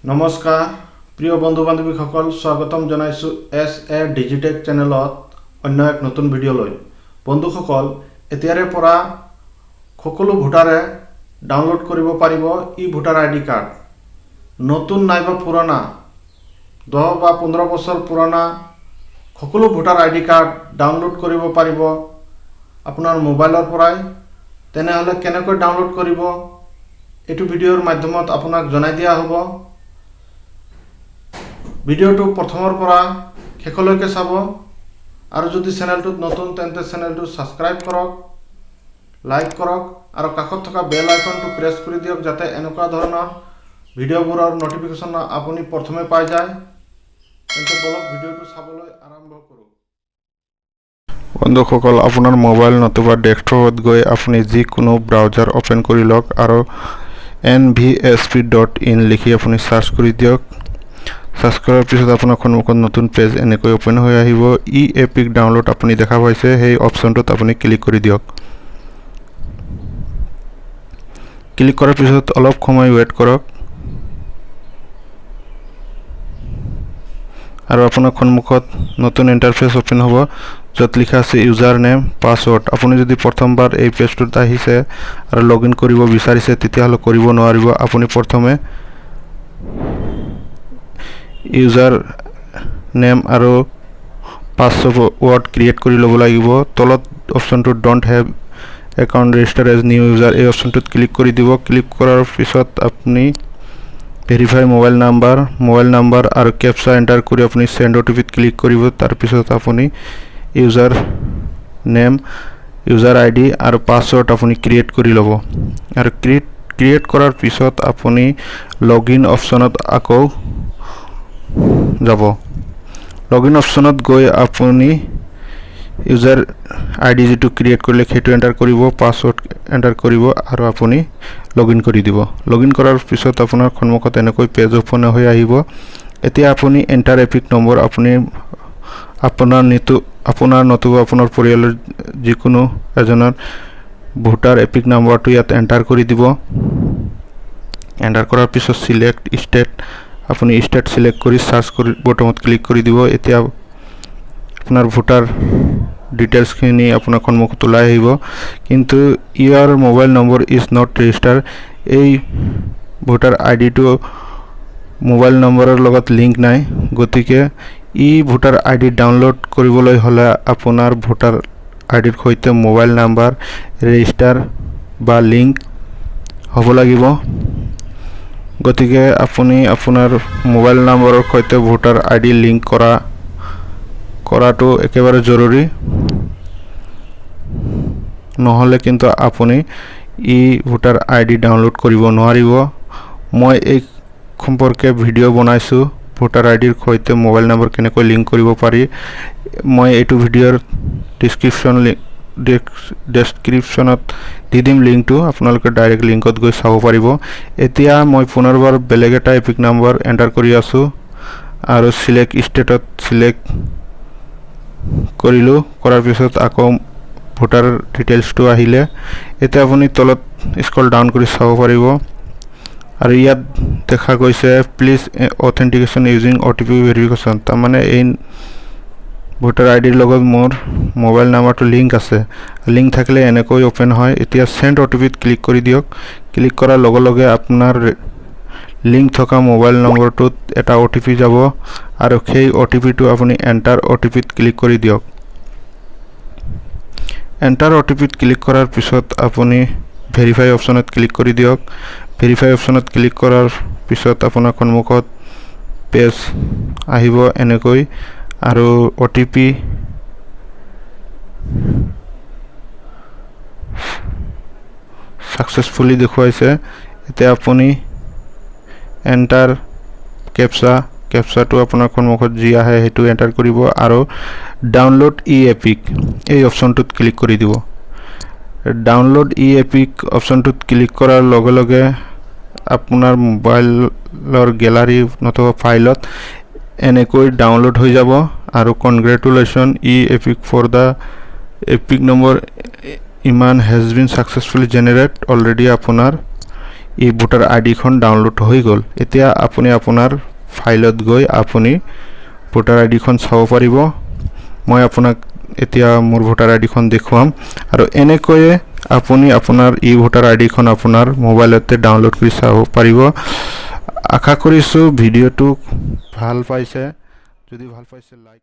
নমস্কাৰ প্ৰিয় বন্ধু বান্ধৱীসকল স্বাগতম জনাইছো এছ ডিজিটেক চেনেলত অন্য এক নতুন ভিডিঅ'লৈ বন্ধুসকল এতিয়াৰে পৰা সকলো ভোটাৰে ডাউনলোড কৰিব পাৰিব ই ভোটাৰ আইডি কাৰ্ড নতুন নাইবা পুৰণা 10 বা 15 বছৰ পুৰণা সকলো ভোটাৰ আইডি কাৰ্ড ডাউনলোড কৰিব পাৰিব আপোনাৰ মোবাইলৰ পৰাই তেনেহলে কেনেকৈ ডাউনলোড কৰিব এটো ভিডিঅ'ৰ মাধ্যমত আপোনাক জনাই দিয়া হ'ব ভিডিঅ'টো প্ৰথমৰ পৰা শেষলৈকে চাব আৰু যদি চেনেলটোত নতুন তেন্তে চেনেলটো সাবস্ক্ৰাইব কৰক লাইক কৰক আৰু কাষত থকা বেল আইকনটো প্ৰেছ কৰি দিয়ক যাতে এনেকুৱা ধৰণৰ ভিডিঅ'বোৰৰ নটিফিকেশ্যন আপুনি প্ৰথমে পাই যায় তেন্তে বলক ভিডিঅ'টো চাবলৈ আৰম্ভ কৰোঁ বন্ধুসকল আপোনাৰ মোবাইল নতুবা ডেস্কটপত গৈ আপুনি যিকোনো ব্ৰাউজাৰ ওপেন কৰি লওক আৰু nvsp.in লিখি আপুনি সাৰ্চ কৰি দিয়ক সার্চ করার পিছত আপনার সন্মুখত নতুন পেজ এনেকৈ ওপেন হৈ আহিব ই এপিক ডাউনলোড আপুনি দেখা পাইছে সেই অপশনটোত আপুনি ক্লিক কৰি দিয়ক ক্লিক কৰাৰ পিছত অলপ সময় ওয়েট কৰক আৰু আপোনাৰ সন্মুখত নতুন ইন্টাৰফেস ওপেন হ'ব য'ত লিখা আছে ইউজাৰ নেম পাসওয়াৰ্ড আপুনি যদি প্ৰথমবাৰ এই পেজটোত আহিছে আৰু লগইন কৰিব বিচাৰিছে তেতিয়াহলে কৰিব নোৱাৰিব আপুনি প্ৰথমে ইউজাৰ নেম আৰু পাসওয়াৰ্ড ক্ৰিয়েট কৰি ল'ব লাগিব তলত অপশনটো don't have account register as new user এই অপশনটোত ক্লিক কৰি দিব ক্লিক কৰাৰ পিছত আপুনি ভেৰিফাই মোবাইল নাম্বাৰ আৰু ক্যাপচা এন্টাৰ কৰি আপুনি সেন্ড ওটিপিত ক্লিক কৰিব তাৰ পিছত আপুনি ইউজাৰ নেম ইউজাৰ আইডি আৰু পাসওয়াৰ্ড আপুনি ক্ৰিয়েট কৰি ল'ব আৰু ক্ৰিয়েট কৰাৰ পিছত আপুনি লগইন অপশনত আকৌ যাব লগইন অপশনত গৈ আপুনি ইউজাৰ আইডি যেটো ক্ৰিয়েট কৰিলে সেইটো এন্টাৰ কৰিব পাসওয়াৰ্ড এন্টাৰ কৰিব আৰু আপুনি লগইন কৰি দিব লগইন কৰাৰ পিছত আপোনাৰ সন্মুখত এনেকৈ পেজ ওপেন হৈ আহিব এতিয়া আপুনি এন্টাৰ এপিক নম্বৰ আপুনি আপোনাৰ নতুবা আপোনাৰ পৰিয়ালৰ যিকোনো এজনৰ ভোটাৰ এপিক নম্বৰটো ইয়াত এন্টাৰ কৰি দিব এন্টাৰ কৰাৰ পিছত সিলেক্ট ষ্টেট আপুনি স্টেট সিলেক্ট কৰি সাৰ্চ কৰি বটনত ক্লিক কৰি দিব এতিয়া আপোনাৰ ভোটাৰ ডিটেইলছ খিনি আপোনাৰ সন্মুখত ওলাই আহিব কিন্তু ইয়াৰ mobile number is not register এই ভোটাৰ আইডিটো মোবাইল নম্বৰৰ লগত লিংক নাই গতিকে ই ভোটাৰ আইডি ডাউনলোড কৰিবলৈ হলে আপোনাৰ ভোটাৰ আইডিৰ সৈতে মোবাইল নম্বৰ ৰেজিষ্টাৰ বা লিংক হ'ব লাগিব গতিকে আপুনি আপোনাৰ মোবাইল নম্বৰৰ সৈতে ভোটাৰ আইডি লিংক কৰাটো একেবাৰে জৰুৰী নহলে কিন্তু আপুনি ই ভোটাৰ আইডি ডাউনলোড কৰিব নোৱাৰিব মই এই সম্পৰ্কে ভিডিও বনাইছো ভোটাৰ আইডিৰ সৈতে মোবাইল নম্বৰ কেনেকৈ লিংক কৰিব পাৰি মই এইটো ভিডিওৰ ডেসক্ৰিপশনত দি দিম লিংকটো আপোনালোকে ডাইৰেক্ট লিংকত গৈ চাব পাৰিব এতিয়া মই পুনৰবাৰ বেলেগ এটা এপিক নম্বৰ এন্টাৰ কৰি আছো আৰু সিলেক্ট ষ্টেটত সিলেক্ট কৰিলো কৰাৰ পিছত আকৌ ভোটাৰ ডিটেইলছটো আহিলে এতিয়া আপুনি তলত স্ক্ৰল ডাউন কৰি চাব পাৰিব আৰু ইয়াত দেখা গৈছে please authentication using OTP verification তাৰ মানে এই ভোটাৰ আইডিৰ লগত মোৰ মোবাইল নাম্বাৰটো লিংক আছে লিংক থাকিলে এনেকৈ ওপেন হয় এতিয়া সেন্ড ওটিপিত ক্লিক কৰি দিয়ক ক্লিক কৰাৰ লগে লগে আপোনাৰ লিংক থকা মোবাইল নম্বৰটোত এটা ওটিপি যাব আৰু সেই ওটিপিটো আপুনি এন্টাৰ ওটিপিত ক্লিক কৰি দিয়ক এন্টাৰ ওটিপিত ক্লিক কৰাৰ পিছত আপুনি ভেৰিফাই অপশনত ক্লিক কৰি দিয়ক ভেৰিফাই অপশনত ক্লিক কৰাৰ পিছত আপোনাৰ সন্মুখত পেজ আহিব এনেকৈ আৰু ওটিপি সাকসেসফুলি দেখুৱাইছে এতিয়া আপুনি এন্টাৰ ক্যাপচাটো আপোনাৰ সন্মুখত যি আহে হেতু এন্টাৰ কৰিব আৰু ডাউনলোড ই এপিক এই অপশনটোত ক্লিক কৰি দিব ডাউনলোড ই এপিক অপশনটোত ক্লিক কৰাৰ লগে লগে আপোনাৰ মোবাইলৰ গ্যালাৰী নতুবা ফাইলত এনেকৈ ডাউনলোড হৈ যাব আৰু congratulation e EPIC for the EPIC number ইমান has been successfully generated already আপোনাৰ এই ভোটাৰ আইডিখন ডাউনলোড হৈ গ'ল। এতিয়া আপুনি আপোনাৰ ফাইলত গৈ আপুনি ভোটাৰ আইডিখন চাব পাৰিব। মই আপোনাক এতিয়া মোৰ ভোটাৰ আইডিখন দেখুৱাম আৰু এনেকৈয়ে আপুনি আপোনাৰ ই ভোটাৰ আইডিখন আপোনাৰ মোবাইলতে ডাউনলোড কৰি চাব পাৰিব। আশা কৰিছোঁ ভিডিঅ'টো ভাল পাইছে। যদি ভাল পাইছে লাইক